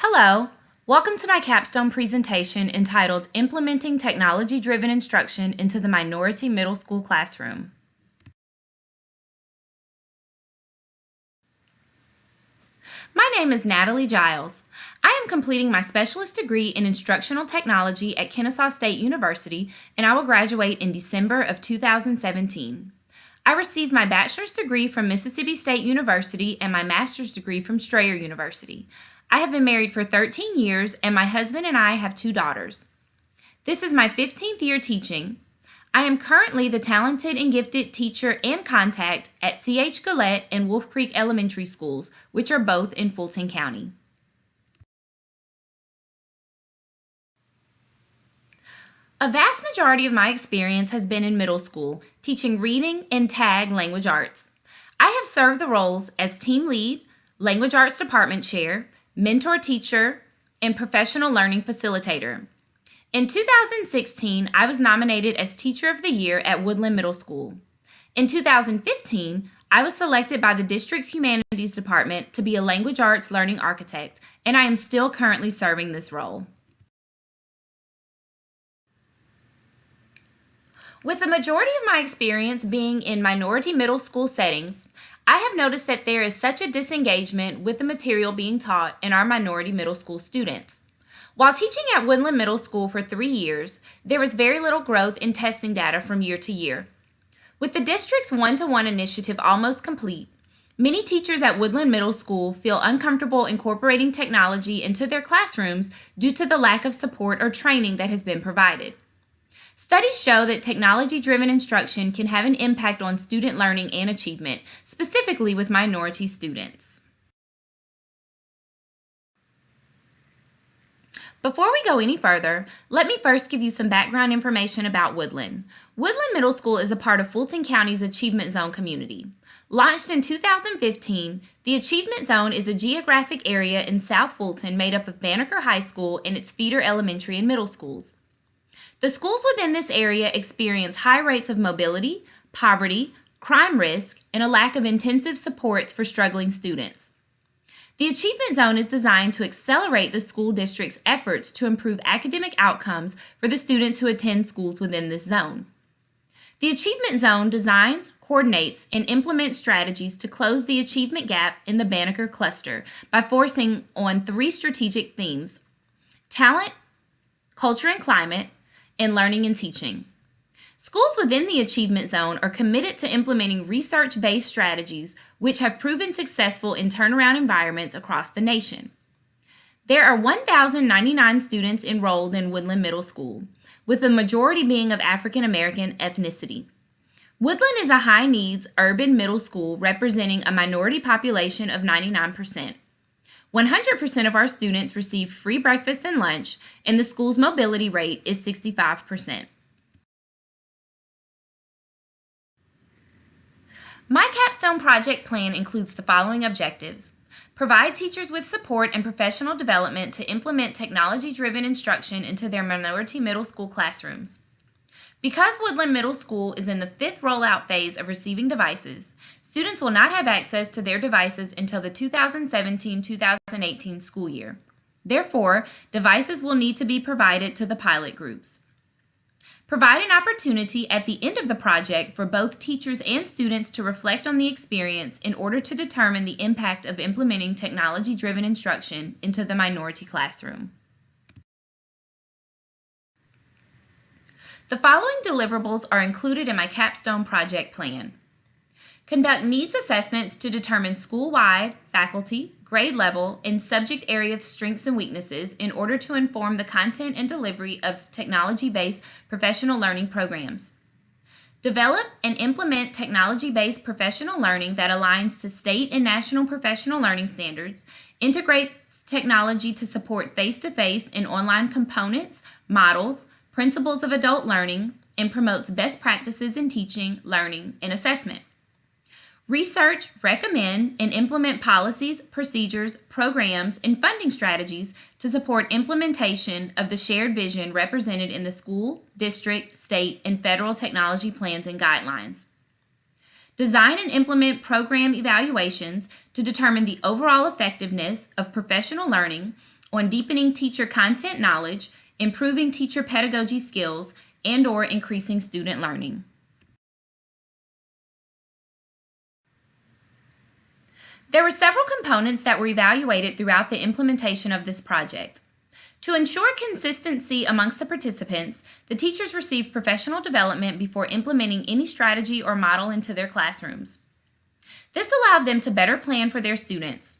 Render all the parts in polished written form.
Hello, welcome to my capstone presentation entitled Implementing Technology-Driven Instruction into the Minority Middle School Classroom. My name is Natalie Jiles. I am completing my specialist degree in instructional technology at Kennesaw State University, and I will graduate in December of 2017. I received my bachelor's degree from Mississippi State University and my master's degree from Strayer University. I have been married for 13 years, and my husband and I have 2 daughters. This is my 15th year teaching. I am currently the talented and gifted teacher and contact at C.H. Gillette and Wolf Creek Elementary Schools, which are both in Fulton County. A vast majority of my experience has been in middle school, teaching reading and tag language arts. I have served the roles as team lead, language arts department chair, mentor teacher, and professional learning facilitator. In 2016, I was nominated as Teacher of the Year at Woodland Middle School. In 2015, I was selected by the district's Humanities Department to be a language arts learning architect, and I am still currently serving this role. With the majority of my experience being in minority middle school settings, I have noticed that there is such a disengagement with the material being taught in our minority middle school students. While teaching at Woodland Middle School for 3 years, there was very little growth in testing data from year to year. With the district's one-to-one initiative almost complete, many teachers at Woodland Middle School feel uncomfortable incorporating technology into their classrooms due to the lack of support or training that has been provided. Studies show that technology-driven instruction can have an impact on student learning and achievement, specifically with minority students. Before we go any further, let me first give you some background information about Woodland. Woodland Middle School is a part of Fulton County's Achievement Zone community. Launched in 2015, the Achievement Zone is a geographic area in South Fulton made up of Banneker High School and its feeder elementary and middle schools. The schools within this area experience high rates of mobility, poverty, crime risk, and a lack of intensive supports for struggling students. The Achievement Zone is designed to accelerate the school district's efforts to improve academic outcomes for the students who attend schools within this zone. The Achievement Zone designs, coordinates, and implements strategies to close the achievement gap in the Banneker cluster by focusing on 3 strategic themes: talent, culture and climate, and learning and teaching. Schools within the Achievement Zone are committed to implementing research-based strategies which have proven successful in turnaround environments across the nation. There are 1,099 students enrolled in Woodland Middle School, with the majority being of African American ethnicity. Woodland is a high-needs urban middle school representing a minority population of 99%. 100% of our students receive free breakfast and lunch, and the school's mobility rate is 65%. My capstone project plan includes the following objectives: provide teachers with support and professional development to implement technology-driven instruction into their minority middle school classrooms. Because Woodland Middle School is in the 5th rollout phase of receiving devices, students will not have access to their devices until the 2017-2018 school year. Therefore, devices will need to be provided to the pilot groups. Provide an opportunity at the end of the project for both teachers and students to reflect on the experience in order to determine the impact of implementing technology-driven instruction into the minority classroom. The following deliverables are included in my capstone project plan. Conduct needs assessments to determine school-wide, faculty, grade level, and subject area strengths and weaknesses in order to inform the content and delivery of technology-based professional learning programs. Develop and implement technology-based professional learning that aligns to state and national professional learning standards, integrates technology to support face-to-face and online components, models, principles of adult learning, and promotes best practices in teaching, learning, and assessment. Research, recommend, and implement policies, procedures, programs, and funding strategies to support implementation of the shared vision represented in the school, district, state, and federal technology plans and guidelines. Design and implement program evaluations to determine the overall effectiveness of professional learning on deepening teacher content knowledge, improving teacher pedagogy skills, and/or increasing student learning. There were several components that were evaluated throughout the implementation of this project. To ensure consistency amongst the participants, the teachers received professional development before implementing any strategy or model into their classrooms. This allowed them to better plan for their students.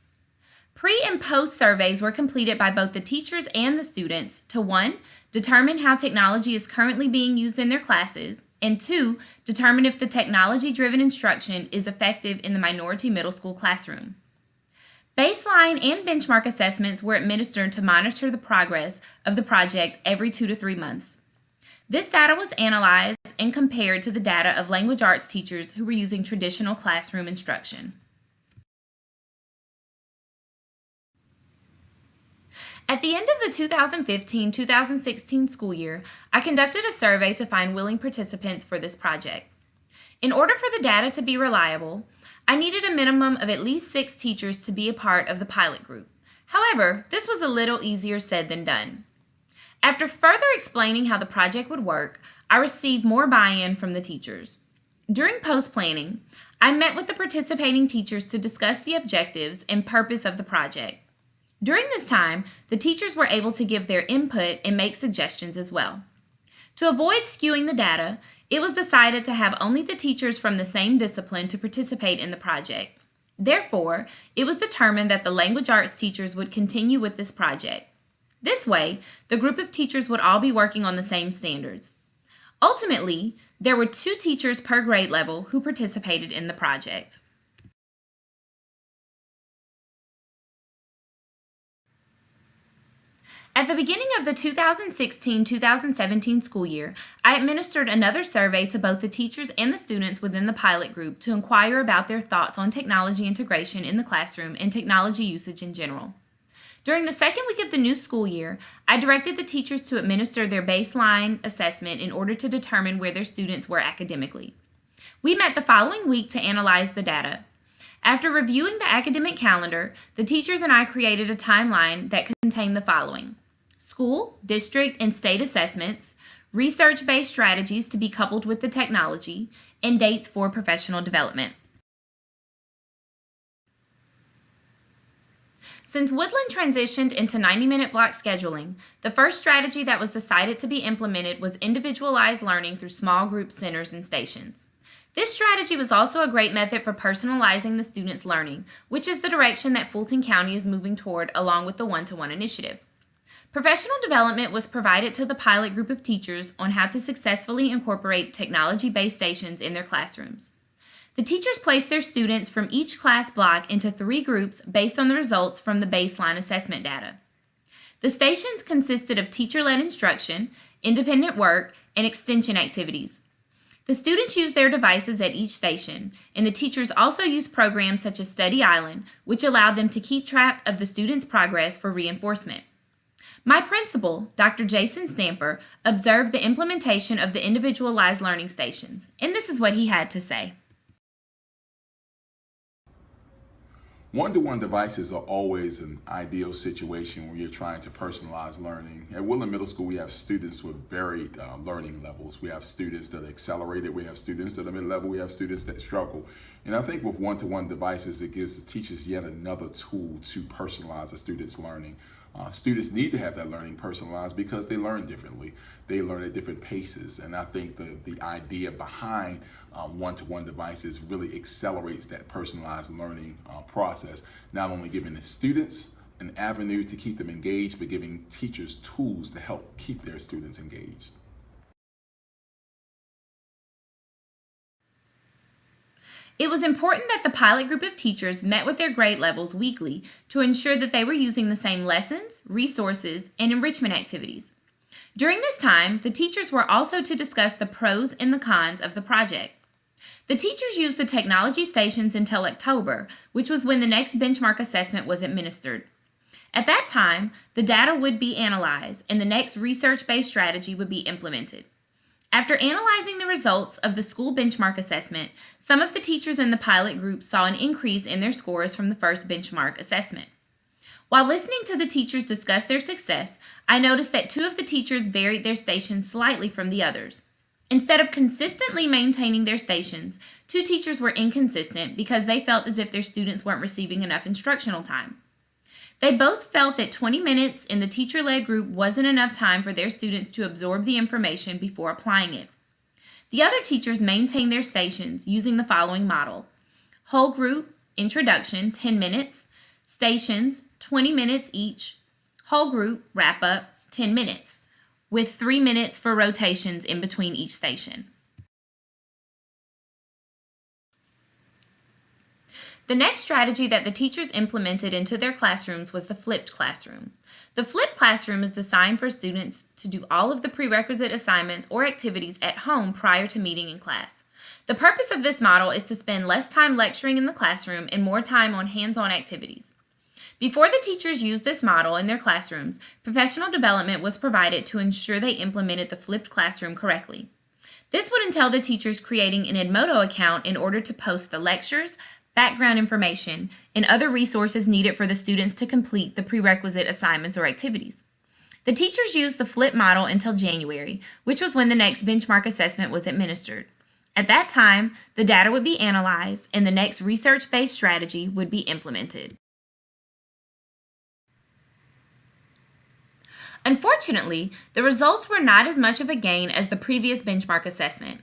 Pre- and post surveys were completed by both the teachers and the students to 1. Determine how technology is currently being used in their classes, and 2. Determine if the technology-driven instruction is effective in the minority middle school classroom. Baseline and benchmark assessments were administered to monitor the progress of the project every 2 to 3 months. This data was analyzed and compared to the data of language arts teachers who were using traditional classroom instruction. At the end of the 2015-2016 school year, I conducted a survey to find willing participants for this project. In order for the data to be reliable, I needed a minimum of at least 6 teachers to be a part of the pilot group. However, this was a little easier said than done. After further explaining how the project would work, I received more buy-in from the teachers. During post-planning, I met with the participating teachers to discuss the objectives and purpose of the project. During this time, the teachers were able to give their input and make suggestions as well. To avoid skewing the data, it was decided to have only the teachers from the same discipline to participate in the project. Therefore, it was determined that the language arts teachers would continue with this project. This way, the group of teachers would all be working on the same standards. Ultimately, there were 2 teachers per grade level who participated in the project. At the beginning of the 2016-2017 school year, I administered another survey to both the teachers and the students within the pilot group to inquire about their thoughts on technology integration in the classroom and technology usage in general. During the second week of the new school year, I directed the teachers to administer their baseline assessment in order to determine where their students were academically. We met the following week to analyze the data. After reviewing the academic calendar, the teachers and I created a timeline that contained the following: school, district, and state assessments, research-based strategies to be coupled with the technology, and dates for professional development. Since Woodland transitioned into 90-minute block scheduling, the first strategy that was decided to be implemented was individualized learning through small group centers and stations. This strategy was also a great method for personalizing the students' learning, which is the direction that Fulton County is moving toward along with the one-to-one initiative. Professional development was provided to the pilot group of teachers on how to successfully incorporate technology-based stations in their classrooms. The teachers placed their students from each class block into 3 groups based on the results from the baseline assessment data. The stations consisted of teacher-led instruction, independent work, and extension activities. The students used their devices at each station, and the teachers also used programs such as Study Island, which allowed them to keep track of the students' progress for reinforcement. My principal, Dr. Jason Stamper, observed the implementation of the individualized learning stations, and this is what he had to say. One-to-one devices are always an ideal situation when you're trying to personalize learning. At Woodland Middle School, we have students with varied learning levels. We have students that are accelerated, we have students that are mid-level, we have students that struggle. And I think with one-to-one devices, it gives the teachers yet another tool to personalize a student's learning. Students need to have that learning personalized because they learn differently. They learn at different paces. And I think the idea behind one-to-one devices really accelerates that personalized learning process, not only giving the students an avenue to keep them engaged, but giving teachers tools to help keep their students engaged. It was important that the pilot group of teachers met with their grade levels weekly to ensure that they were using the same lessons, resources, and enrichment activities. During this time, the teachers were also to discuss the pros and the cons of the project. The teachers used the technology stations until October, which was when the next benchmark assessment was administered. At that time, the data would be analyzed and the next research-based strategy would be implemented. After analyzing the results of the school benchmark assessment, some of the teachers in the pilot group saw an increase in their scores from the first benchmark assessment. While listening to the teachers discuss their success, I noticed that 2 of the teachers varied their stations slightly from the others. Instead of consistently maintaining their stations, 2 teachers were inconsistent because they felt as if their students weren't receiving enough instructional time. They both felt that 20 minutes in the teacher-led group wasn't enough time for their students to absorb the information before applying it. The other teachers maintained their stations using the following model: whole group, introduction, 10 minutes, stations, 20 minutes each, whole group, wrap up, 10 minutes, with 3 minutes for rotations in between each station. The next strategy that the teachers implemented into their classrooms was the flipped classroom. The flipped classroom is designed for students to do all of the prerequisite assignments or activities at home prior to meeting in class. The purpose of this model is to spend less time lecturing in the classroom and more time on hands-on activities. Before the teachers used this model in their classrooms, professional development was provided to ensure they implemented the flipped classroom correctly. This would entail the teachers creating an Edmodo account in order to post the lectures, background information, and other resources needed for the students to complete the prerequisite assignments or activities. The teachers used the flip model until January, which was when the next benchmark assessment was administered. At that time, the data would be analyzed and the next research-based strategy would be implemented. Unfortunately, the results were not as much of a gain as the previous benchmark assessment.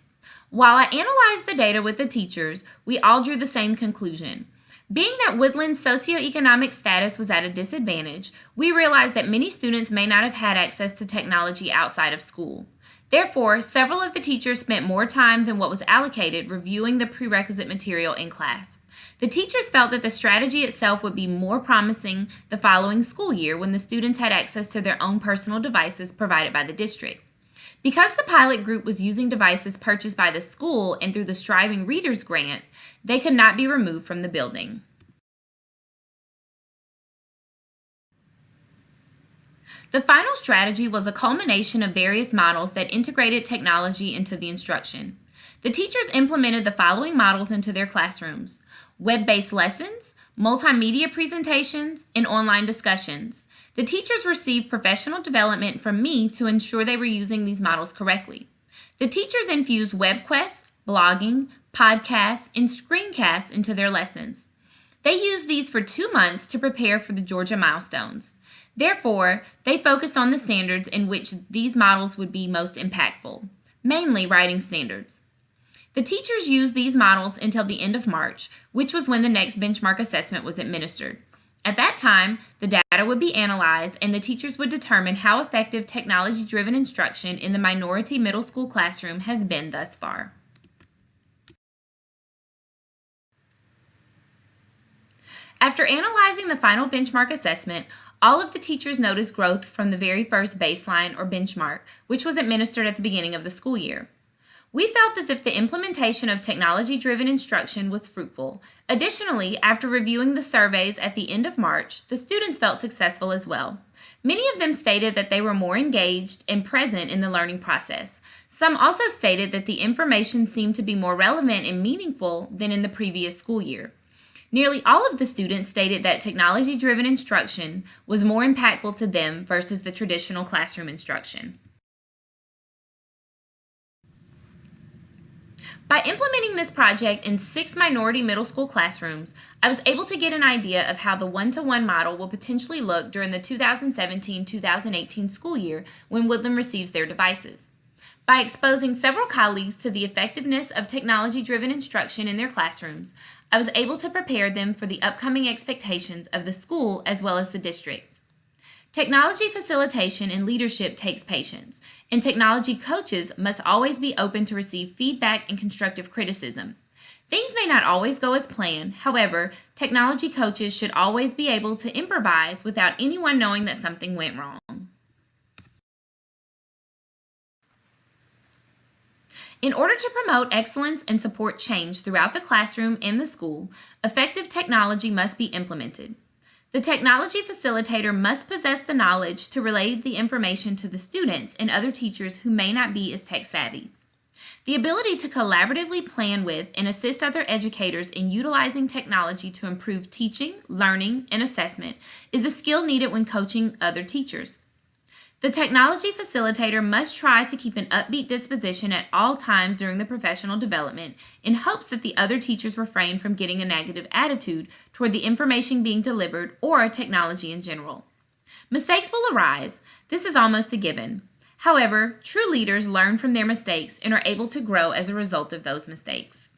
While I analyzed the data with the teachers, we all drew the same conclusion. Being that Woodland's socioeconomic status was at a disadvantage, we realized that many students may not have had access to technology outside of school. Therefore, several of the teachers spent more time than what was allocated reviewing the prerequisite material in class. The teachers felt that the strategy itself would be more promising the following school year when the students had access to their own personal devices provided by the district. Because the pilot group was using devices purchased by the school and through the Striving Readers Grant, they could not be removed from the building. The final strategy was a culmination of various models that integrated technology into the instruction. The teachers implemented the following models into their classrooms: web-based lessons, multimedia presentations, and online discussions. The teachers received professional development from me to ensure they were using these models correctly. The teachers infused WebQuest, blogging, podcasts, and screencasts into their lessons. They used these for 2 months to prepare for the Georgia milestones. Therefore, they focused on the standards in which these models would be most impactful, mainly writing standards. The teachers used these models until the end of March, which was when the next benchmark assessment was administered. At that time, the data would be analyzed and the teachers would determine how effective technology-driven instruction in the minority middle school classroom has been thus far. After analyzing the final benchmark assessment, all of the teachers noticed growth from the very first baseline or benchmark, which was administered at the beginning of the school year. We felt as if the implementation of technology-driven instruction was fruitful. Additionally, after reviewing the surveys at the end of March, the students felt successful as well. Many of them stated that they were more engaged and present in the learning process. Some also stated that the information seemed to be more relevant and meaningful than in the previous school year. Nearly all of the students stated that technology-driven instruction was more impactful to them versus the traditional classroom instruction. By implementing this project in 6 minority middle school classrooms, I was able to get an idea of how the one-to-one model will potentially look during the 2017-2018 school year when Woodland receives their devices. By exposing several colleagues to the effectiveness of technology-driven instruction in their classrooms, I was able to prepare them for the upcoming expectations of the school as well as the district. Technology facilitation and leadership takes patience, and technology coaches must always be open to receive feedback and constructive criticism. Things may not always go as planned. However, technology coaches should always be able to improvise without anyone knowing that something went wrong. In order to promote excellence and support change throughout the classroom and the school, effective technology must be implemented. The technology facilitator must possess the knowledge to relay the information to the students and other teachers who may not be as tech savvy. The ability to collaboratively plan with and assist other educators in utilizing technology to improve teaching, learning, and assessment is a skill needed when coaching other teachers. The technology facilitator must try to keep an upbeat disposition at all times during the professional development in hopes that the other teachers refrain from getting a negative attitude toward the information being delivered or technology in general. Mistakes will arise. This is almost a given. However, true leaders learn from their mistakes and are able to grow as a result of those mistakes.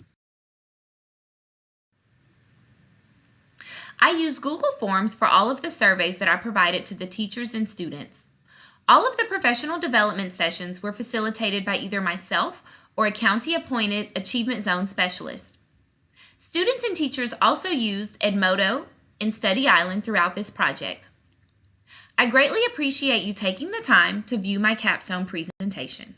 I used Google Forms for all of the surveys that I provided to the teachers and students. All of the professional development sessions were facilitated by either myself or a county-appointed Achievement Zone specialist. Students and teachers also used Edmodo and Study Island throughout this project. I greatly appreciate you taking the time to view my capstone presentation.